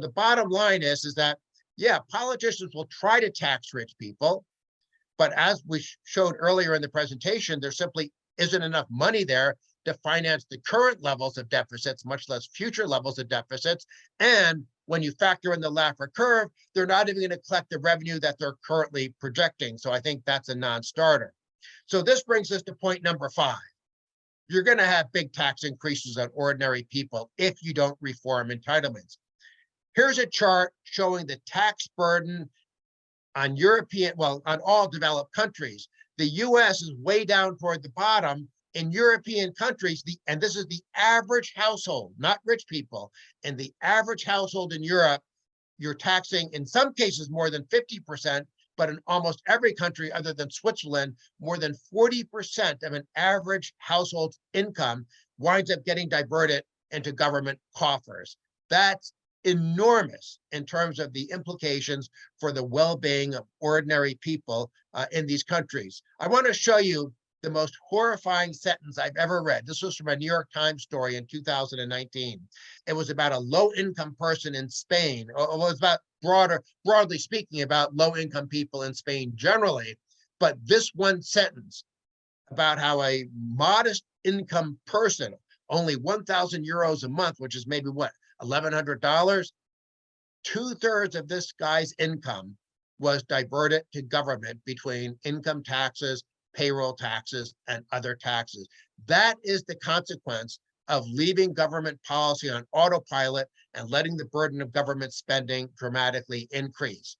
The bottom line is that, yeah, politicians will try to tax rich people, but as we showed earlier in the presentation, there simply isn't enough money there to finance the current levels of deficits, much less future levels of deficits. And when you factor in the Laffer curve, they're not even going to collect the revenue that they're currently projecting. So I think that's a non-starter. So this brings us to point number 5. You're going to have big tax increases on ordinary people if you don't reform entitlements. Here's a chart showing the tax burden on on all developed countries. The US is way down toward the bottom. In European countries, and this is the average household, not rich people. In the average household in Europe, you're taxing, in some cases, more than 50%, but in almost every country other than Switzerland, more than 40% of an average household's income winds up getting diverted into government coffers. That's enormous in terms of the implications for the well-being of ordinary people in these countries. I want to show you the most horrifying sentence I've ever read. This was from a New York Times story in 2019. It was about a low-income person in Spain, or it was about broadly speaking, about low-income people in Spain generally. But this one sentence about how a modest income person, only 1,000 euros a month, which is maybe what, $1,100, 2/3 of this guy's income was diverted to government between income taxes, payroll taxes, and other taxes. That is the consequence of leaving government policy on autopilot and letting the burden of government spending dramatically increase.